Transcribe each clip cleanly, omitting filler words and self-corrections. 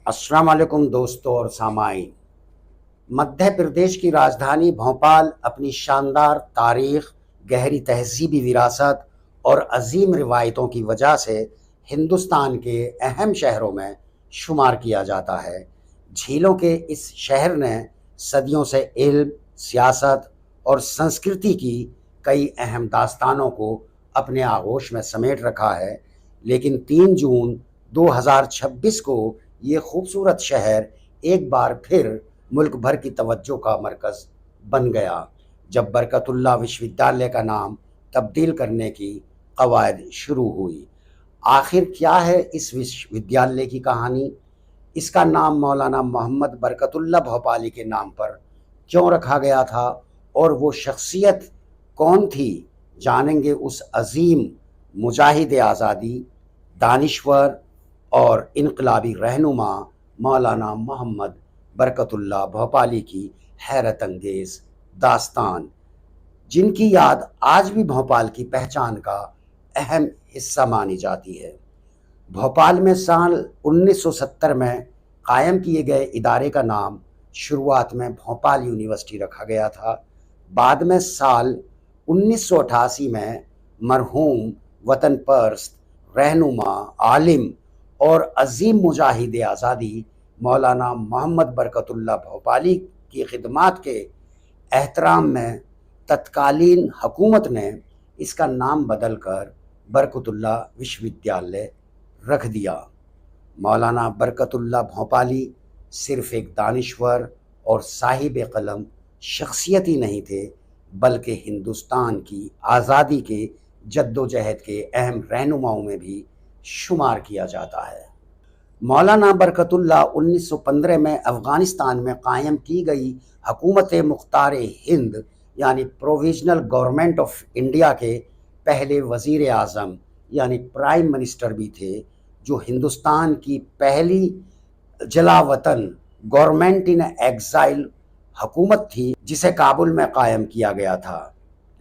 السلام علیکم دوستوں اور سامعین۔ مدھیہ پردیش کی راجدھانی بھوپال اپنی شاندار تاریخ، گہری تہذیبی وراثت اور عظیم روایتوں کی وجہ سے ہندوستان کے اہم شہروں میں شمار کیا جاتا ہے۔ جھیلوں کے اس شہر نے صدیوں سے علم، سیاست اور سنسکرتی کی کئی اہم داستانوں کو اپنے آغوش میں سمیٹ رکھا ہے، لیکن 3 جون 2026 کو یہ خوبصورت شہر ایک بار پھر ملک بھر کی توجہ کا مرکز بن گیا جب برکت اللہ وشو ودیالیہ کا نام تبدیل کرنے کی قواعد شروع ہوئی۔ آخر کیا ہے اس وشو ودیالیہ کی کہانی؟ اس کا نام مولانا محمد برکت اللہ بھوپالی کے نام پر کیوں رکھا گیا تھا اور وہ شخصیت کون تھی؟ جانیں گے اس عظیم مجاہد آزادی، دانشور اور انقلابی رہنما مولانا محمد برکت اللہ بھوپالی کی حیرت انگیز داستان، جن کی یاد آج بھی بھوپال کی پہچان کا اہم حصہ مانی جاتی ہے۔ بھوپال میں سال 1970 میں قائم کیے گئے ادارے کا نام شروعات میں بھوپال یونیورسٹی رکھا گیا تھا۔ بعد میں سال 1988 میں مرحوم وطن پرست رہنما، عالم اور عظیم مجاہد آزادی مولانا محمد برکت اللہ بھوپالی کی خدمات کے احترام میں تتکالین حکومت نے اس کا نام بدل کر برکت اللہ وشو ودیالیہ رکھ دیا۔ مولانا برکت اللہ بھوپالی صرف ایک دانشور اور صاحب قلم شخصیت ہی نہیں تھے، بلکہ ہندوستان کی آزادی کے جدوجہد کے اہم رہنماؤں میں بھی شمار کیا جاتا ہے۔ مولانا برکت اللہ 1915 میں افغانستان میں قائم کی گئی حکومت مختار ہند یعنی پروویژنل گورنمنٹ آف انڈیا کے پہلے وزیر اعظم یعنی پرائم منسٹر بھی تھے، جو ہندوستان کی پہلی جلا وطن گورنمنٹ ان ایگزائل حکومت تھی جسے کابل میں قائم کیا گیا تھا۔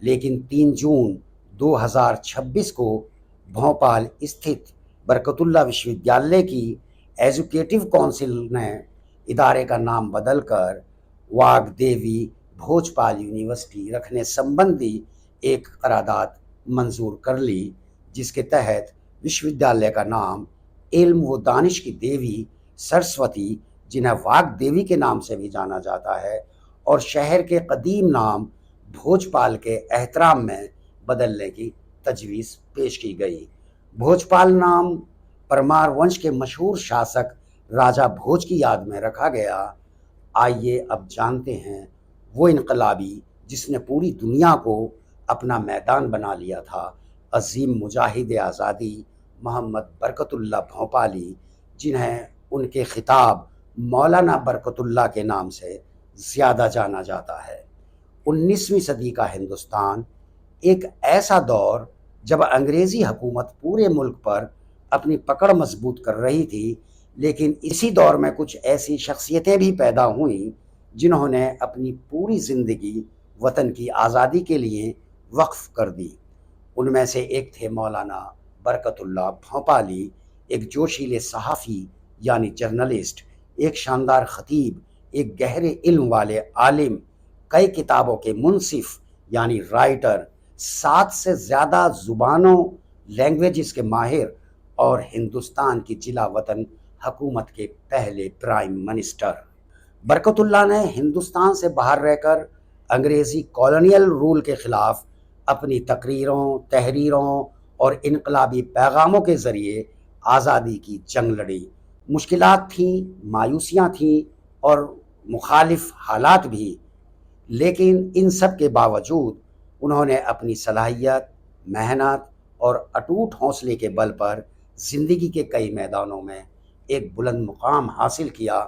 لیکن 3 جون 2026 کو بھوپال استھت برکت اللہ وشو ودیالیہ کی ایجوکیٹو کونسل نے ادارے کا نام بدل کر واگ دیوی بھوجپال یونیورسٹی رکھنے سمبندھی ایک قرارداد منظور کر لی، جس کے تحت وشو ودیالیہ کا نام علم و دانش کی دیوی سرسوتی، جنہیں واگ دیوی کے نام سے بھی جانا جاتا ہے، اور شہر کے قدیم نام بھوجپال کے احترام میں بدلنے کی تجویز پیش کی گئی۔ بھوجپال نام پرمار ونش کے مشہور شاسک راجہ بھوج کی یاد میں رکھا گیا۔ آئیے اب جانتے ہیں وہ انقلابی جس نے پوری دنیا کو اپنا میدان بنا لیا تھا، عظیم مجاہد آزادی محمد برکت اللہ بھوپالی، جنہیں ان کے خطاب مولانا برکت اللہ کے نام سے زیادہ جانا جاتا ہے۔ 19ویں صدی کا ہندوستان ایک ایسا دور جب انگریزی حکومت پورے ملک پر اپنی پکڑ مضبوط کر رہی تھی، لیکن اسی دور میں کچھ ایسی شخصیتیں بھی پیدا ہوئیں جنہوں نے اپنی پوری زندگی وطن کی آزادی کے لیے وقف کر دی۔ ان میں سے ایک تھے مولانا برکت اللہ بھوپالی، ایک جوشیلے صحافی یعنی جرنلسٹ، ایک شاندار خطیب، ایک گہرے علم والے عالم، کئی کتابوں کے منصف یعنی رائٹر، 7 سے زیادہ زبانوں لینگویجز کے ماہر، اور ہندوستان کی جلا وطن حکومت کے پہلے پرائم منسٹر۔ برکت اللہ نے ہندوستان سے باہر رہ کر انگریزی کالونیل رول کے خلاف اپنی تقریروں، تحریروں اور انقلابی پیغاموں کے ذریعے آزادی کی جنگ لڑی۔ مشکلات تھیں، مایوسیاں تھیں اور مخالف حالات بھی، لیکن ان سب کے باوجود انہوں نے اپنی صلاحیت، محنت اور اٹوٹ حوصلے کے بل پر زندگی کے کئی میدانوں میں ایک بلند مقام حاصل کیا۔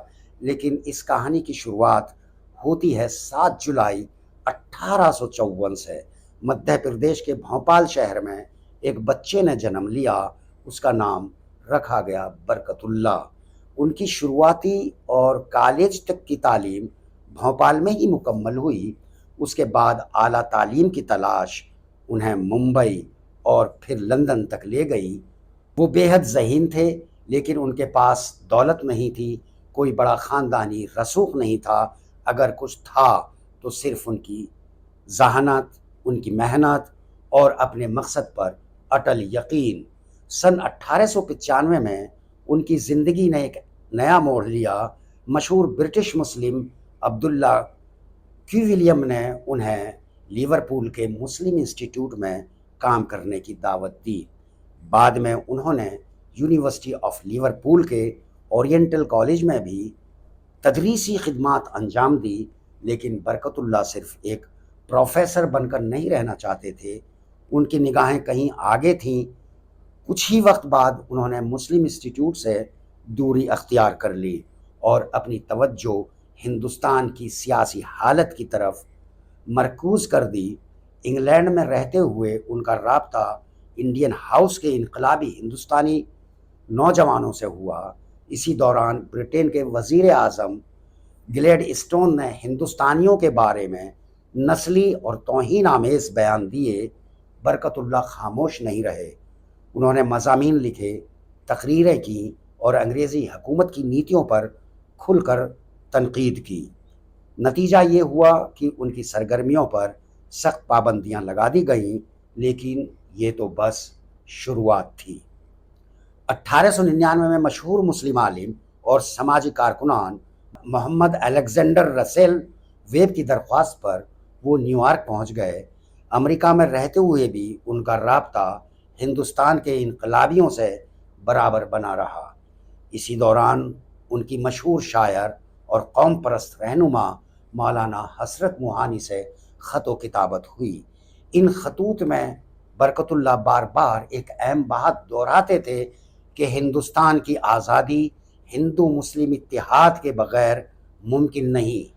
لیکن اس کہانی کی شروعات ہوتی ہے 7 جولائی 1854 سے۔ مدھیہ پردیش کے بھوپال شہر میں ایک بچے نے جنم لیا، اس کا نام رکھا گیا برکت اللہ۔ ان کی شروعاتی اور کالج تک کی تعلیم بھوپال میں ہی مکمل ہوئی۔ اس کے بعد اعلیٰ تعلیم کی تلاش انہیں ممبئی اور پھر لندن تک لے گئی۔ وہ بے حد ذہین تھے، لیکن ان کے پاس دولت نہیں تھی، کوئی بڑا خاندانی رسوخ نہیں تھا، اگر کچھ تھا تو صرف ان کی ذہانت، ان کی محنت اور اپنے مقصد پر اٹل یقین۔ سن 1895 میں ان کی زندگی نے ایک نیا موڑ لیا۔ مشہور برٹش مسلم عبداللہ کیولیم نے انہیں لیورپول کے مسلم انسٹیٹیوٹ میں کام کرنے کی دعوت دی۔ بعد میں انہوں نے یونیورسٹی آف لیورپول کے اورینٹل کالج میں بھی تدریسی خدمات انجام دی، لیکن برکت اللہ صرف ایک پروفیسر بن کر نہیں رہنا چاہتے تھے، ان کی نگاہیں کہیں آگے تھیں۔ کچھ ہی وقت بعد انہوں نے مسلم انسٹیٹیوٹ سے دوری اختیار کر لی اور اپنی توجہ ہندوستان کی سیاسی حالت کی طرف مرکوز کر دی۔ انگلینڈ میں رہتے ہوئے ان کا رابطہ انڈین ہاؤس کے انقلابی ہندوستانی نوجوانوں سے ہوا۔ اسی دوران برٹین کے وزیر اعظم گلیڈ اسٹون نے ہندوستانیوں کے بارے میں نسلی اور توہین آمیز بیان دیے۔ برکت اللہ خاموش نہیں رہے، انہوں نے مضامین لکھے، تقریریں کیں اور انگریزی حکومت کی نیتیوں پر کھل کر تنقید کی۔ نتیجہ یہ ہوا کہ ان کی سرگرمیوں پر سخت پابندیاں لگا دی گئیں، لیکن یہ تو بس شروعات تھی۔ 1899 میں مشہور مسلم عالم اور سماجی کارکنان محمد الیگزینڈر رسل ویب کی درخواست پر وہ نیویارک پہنچ گئے۔ امریکہ میں رہتے ہوئے بھی ان کا رابطہ ہندوستان کے انقلابیوں سے برابر بنا رہا۔ اسی دوران ان کی مشہور شاعر اور قوم پرست رہنما مولانا حسرت موہانی سے خط و کتابت ہوئی۔ ان خطوط میں برکت اللہ بار بار ایک اہم بات دہراتے تھے کہ ہندوستان کی آزادی ہندو مسلم اتحاد کے بغیر ممکن نہیں۔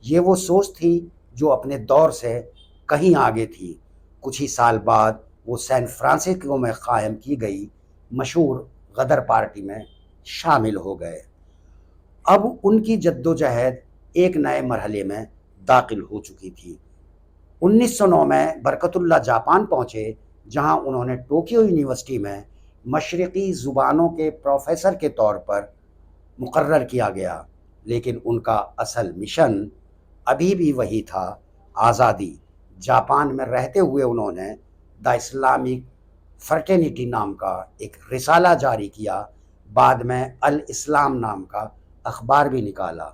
یہ وہ سوچ تھی جو اپنے دور سے کہیں آگے تھی۔ کچھ ہی سال بعد وہ سین فرانسسکو میں قائم کی گئی مشہور غدر پارٹی میں شامل ہو گئے۔ اب ان کی جدوجہد ایک نئے مرحلے میں داخل ہو چکی تھی۔ 1909 میں برکت اللہ جاپان پہنچے، جہاں انہوں نے ٹوکیو یونیورسٹی میں مشرقی زبانوں کے پروفیسر کے طور پر مقرر کیا گیا، لیکن ان کا اصل مشن ابھی بھی وہی تھا، آزادی۔ جاپان میں رہتے ہوئے انہوں نے دا اسلامک فرٹرنیٹی نام کا ایک رسالہ جاری کیا، بعد میں الاسلام نام کا اخبار بھی نکالا۔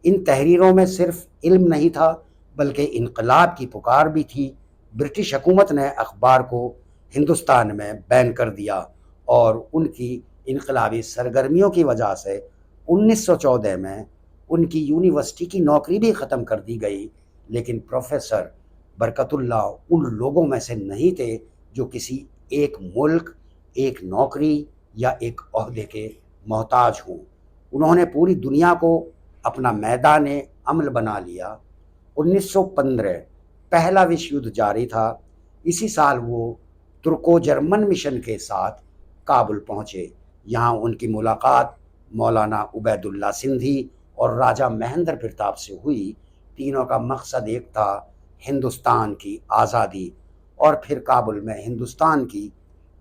ان تحریروں میں صرف علم نہیں تھا بلکہ انقلاب کی پکار بھی تھی۔ برٹش حکومت نے اخبار کو ہندوستان میں بین کر دیا اور ان کی انقلابی سرگرمیوں کی وجہ سے 1914 میں ان کی یونیورسٹی کی نوکری بھی ختم کر دی گئی، لیکن پروفیسر برکت اللہ ان لوگوں میں سے نہیں تھے جو کسی ایک ملک، ایک نوکری یا ایک عہدے کے محتاج ہوں۔ انہوں نے پوری دنیا کو اپنا میدان عمل بنا لیا۔ 1915 پہلا وشو یدھ جاری تھا۔ اسی سال وہ ترکو جرمن مشن کے ساتھ کابل پہنچے۔ یہاں ان کی ملاقات مولانا عبید اللہ سندھی اور راجہ مہندر پرتاپ سے ہوئی۔ تینوں کا مقصد ایک تھا، ہندوستان کی آزادی۔ اور پھر کابل میں ہندوستان کی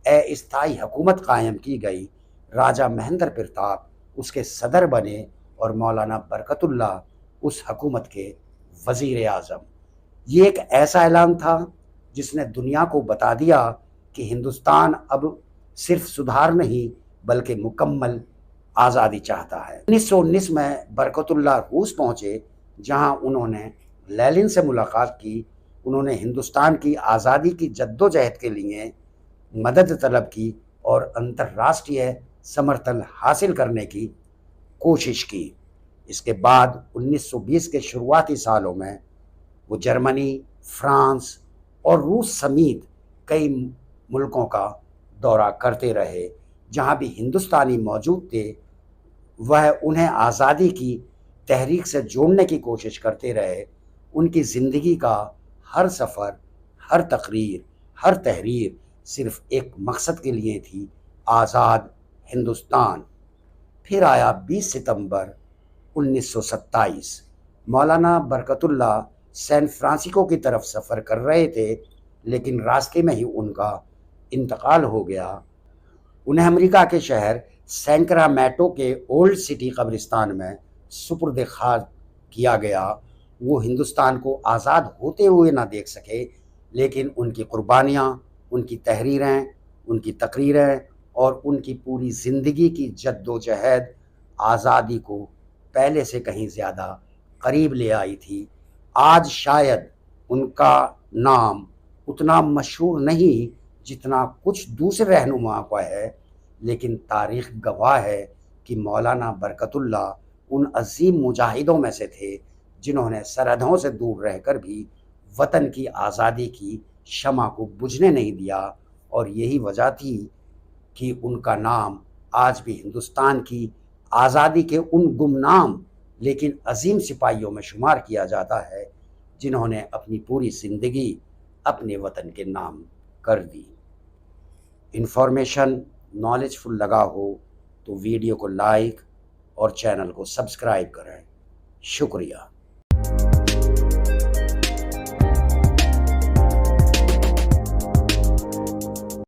استھائی حکومت قائم کی گئی۔ راجہ مہندر پرتاپ اس کے صدر بنے اور مولانا برکت اللہ اس حکومت کے وزیر اعظم۔ یہ ایک ایسا اعلان تھا جس نے دنیا کو بتا دیا کہ ہندوستان اب صرف سدھار نہیں بلکہ مکمل آزادی چاہتا ہے۔ 1919 میں برکت اللہ روس پہنچے، جہاں انہوں نے لینن سے ملاقات کی۔ انہوں نے ہندوستان کی آزادی کی جدوجہد کے لیے مدد طلب کی اور انترراشٹریہ سمرتھن حاصل کرنے کی کوشش کی۔ اس کے بعد 1920 کے شروعاتی سالوں میں وہ جرمنی، فرانس اور روس سمیت کئی ملکوں کا دورہ کرتے رہے۔ جہاں بھی ہندوستانی موجود تھے وہ انہیں آزادی کی تحریک سے جوڑنے کی کوشش کرتے رہے۔ ان کی زندگی کا ہر سفر، ہر تقریر، ہر تحریر صرف ایک مقصد کے لیے تھی، آزاد ہندوستان۔ پھر آیا 20 ستمبر 1927۔ مولانا برکت اللہ سین فرانسسکو کی طرف سفر کر رہے تھے، لیکن راستے میں ہی ان کا انتقال ہو گیا۔ انہیں امریکہ کے شہر سینکرامینٹو کے اولڈ سٹی قبرستان میں سپرد خاک کیا گیا۔ وہ ہندوستان کو آزاد ہوتے ہوئے نہ دیکھ سکے، لیکن ان کی قربانیاں، ان کی تحریریں، ان کی تقریریں اور ان کی پوری زندگی کی جد و جہد آزادی کو پہلے سے کہیں زیادہ قریب لے آئی تھی۔ آج شاید ان کا نام اتنا مشہور نہیں جتنا کچھ دوسرے رہنما کا ہے، لیکن تاریخ گواہ ہے کہ مولانا برکت اللہ ان عظیم مجاہدوں میں سے تھے جنہوں نے سرحدوں سے دور رہ کر بھی وطن کی آزادی کی شمع کو بجھنے نہیں دیا، اور یہی وجہ تھی کہ ان کا نام آج بھی ہندوستان کی آزادی کے ان گمنام لیکن عظیم سپاہیوں میں شمار کیا جاتا ہے جنہوں نے اپنی پوری زندگی اپنے وطن کے نام کر دی۔ انفارمیشن نالج فل لگا ہو تو ویڈیو کو لائک اور چینل کو سبسکرائب کریں۔ شکریہ۔